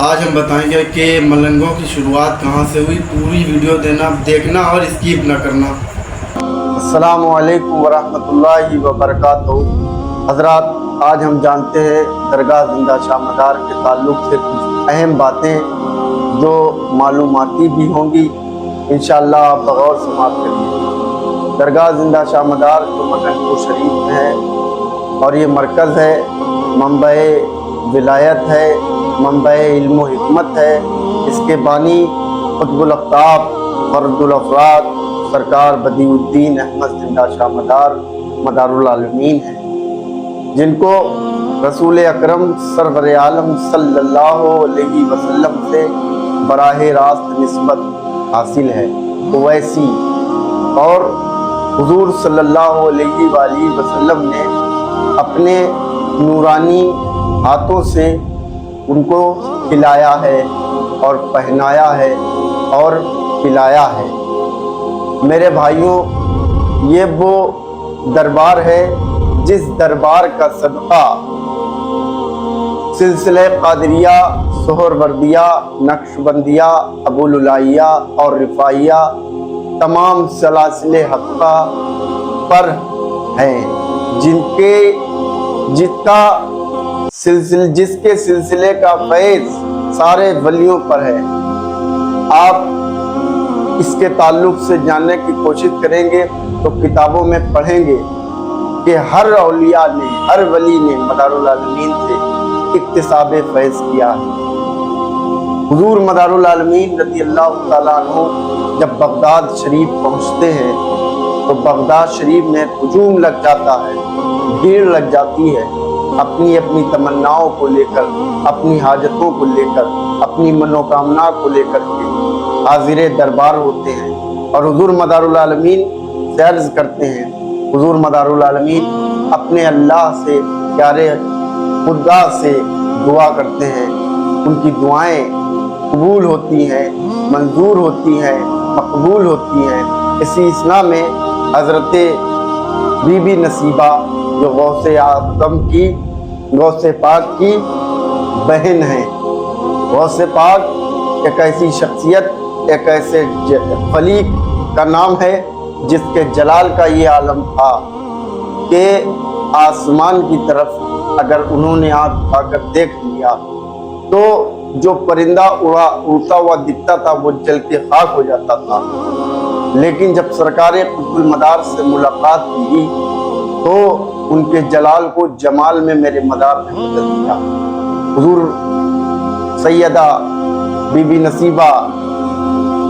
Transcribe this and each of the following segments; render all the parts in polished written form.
آج ہم بتائیں گے کہ ملنگوں کی شروعات کہاں سے ہوئی۔ پوری ویڈیو دیکھنا اور اسکیپ نہ کرنا۔ السلام علیکم ورحمۃ اللہ وبرکاتہ۔ حضرات، آج ہم جانتے ہیں درگاہ زندہ شاہ مدار کے تعلق سے کچھ اہم باتیں جو معلوماتی بھی ہوں گی، انشاءاللہ آپ بغور سماعت کریے۔ درگاہ زندہ شاہ مدار جو ملنگپور شریف میں ہے اور یہ مرکز ہے، منبع ولایت ہے، منبع علم و حکمت ہے۔ اس کے بانی قطب الافطاب فرد الافراد سرکار بدیع الدین احمد زندہ شاہ مدار مدار العالمین ہیں، جن کو رسول اکرم سرور عالم صلی اللہ علیہ وسلم سے براہ راست نسبت حاصل ہے۔ اویسی اور حضور صلی اللہ علیہ وآلہ وسلم نے اپنے نورانی ہاتھوں سے ان کو کھلایا ہے اور پہنایا ہے اور پلایا ہے۔ میرے بھائیوں، یہ وہ دربار ہے جس دربار کا صدقہ سلسلہ قادریہ، سہروردیہ، نقشبندیہ، ابوالعالیہ اور رفاعیہ تمام سلاسل حقہ پر ہیں، جس کے سلسلے کا فیض سارے ولیوں پر ہے۔ آپ اس کے تعلق سے جاننے کی کوشش کریں گے تو کتابوں میں پڑھیں گے کہ ہر اولیاء نے، ہر ولی نے مدار العالمین سے اکتساب فیض کیا ہے۔ حضور مدار العالمین رضی اللہ تعالیٰ عنہ جب بغداد شریف پہنچتے ہیں تو بغداد شریف میں ہجوم لگ جاتا ہے، بھیڑ لگ جاتی ہے، اپنی اپنی تمناؤں کو لے کر، اپنی حاجتوں کو لے کر، اپنی منوکامنا کو لے کر کے حاضر دربار ہوتے ہیں اور حضور مدار العالمین سے عرض کرتے ہیں۔ حضور مدار العالمین اپنے اللہ سے، پیارے خدا سے دعا کرتے ہیں، ان کی دعائیں قبول ہوتی ہیں، منظور ہوتی ہیں، مقبول ہوتی ہیں۔ اسی اثنا میں حضرت بی بی نصیبہ جو غوث اعظم کی، غوث پاک کی بہن ہیں۔ غوث پاک ایک ایسی شخصیت، ایک ایسے فلیق کا نام ہے جس کے جلال کا یہ عالم تھا کہ آسمان کی طرف اگر انہوں نے آنکھ اٹھا کر دیکھ لیا تو جو پرندہ اڑتا ہوا دکھتا تھا وہ جل کے خاک ہو جاتا تھا، لیکن جب سرکار قطب المدار سے ملاقات کی تو ان کے جلال کو جمال میں میرے مدار نے بدل دیا۔ حضور سیدہ بی بی نصیبہ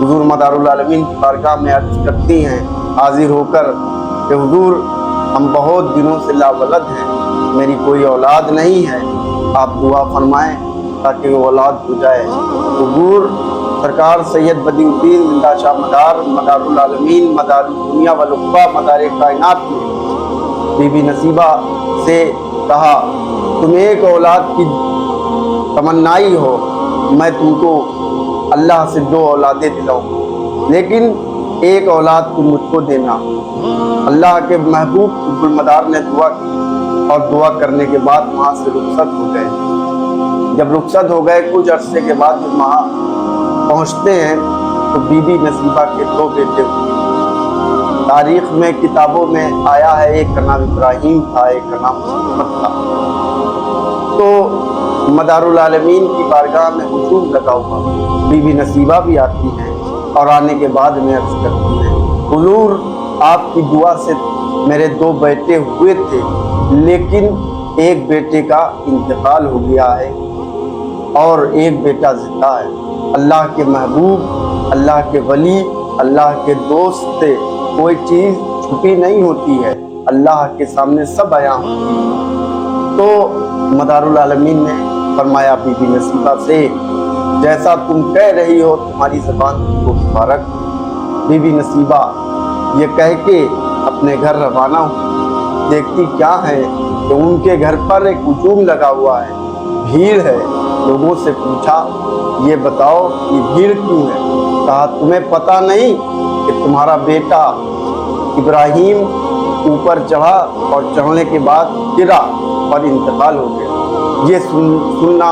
حضور مدار العالمین کی بارگاہ میں عرض کرتی ہیں حاضر ہو کر کہ حضور، ہم بہت دنوں سے لاولد ہیں، میری کوئی اولاد نہیں ہے، آپ دعا فرمائیں تاکہ وہ اولاد ہو جائے۔ حضور سرکار سید بدیع الدین زندہ شاہ مدار مدار العالمین مدار دنیا والعقبہ مدار کائنات نے بی بی نصیبہ سے کہا، تم ایک اولاد کی تمنائی ہو، میں تم کو اللہ سے 2 اولادیں دلاؤں، لیکن ایک اولاد تم مجھ کو دینا۔ اللہ کے محبوب قطب المدار نے دعا کی اور دعا کرنے کے بعد وہاں سے رخصت ہو گئے۔ جب رخصت ہو گئے کچھ عرصے کے بعد جب وہاں پہنچتے ہیں تو بی بی نصیبہ کے 2 بیٹے ہوئے۔ تاریخ میں، کتابوں میں آیا ہے ایک کا نام ابراہیم تھا، ایک کا نام محمد تھا۔ تو مدار العالمین کی بارگاہ میں ہجوم لگا ہوا، بی بی نصیبہ بھی آتی ہیں اور آنے کے بعد میں عرض کرتی ہیں، حضور آپ کی دعا سے میرے 2 بیٹے ہوئے تھے، لیکن ایک بیٹے کا انتقال ہو گیا ہے اور ایک بیٹا زندہ ہے۔ اللہ کے محبوب، اللہ کے ولی، اللہ کے دوست سے کوئی چیز چھپی نہیں ہوتی ہے، اللہ کے سامنے سب عیاں ہوتی ہے۔ تو مدار العالمین نے فرمایا بی بی نصیبہ سے، جیسا تم کہہ رہی ہو تمہاری زبان کو مبارک۔ بی بی نصیبہ یہ کہہ کے اپنے گھر روانہ ہوئی، دیکھتی کیا ہے کہ ان کے گھر پر ایک ہجوم لگا ہوا ہے، بھیڑ ہے۔ لوگوں سے پوچھا، یہ بتاؤ یہ بھیڑ کیوں ہے؟ کہا، تمہیں پتہ نہیں کہ تمہارا بیٹا ابراہیم اوپر چڑھا اور چڑھنے کے بعد گرا اور انتقال ہو گیا؟ یہ سننا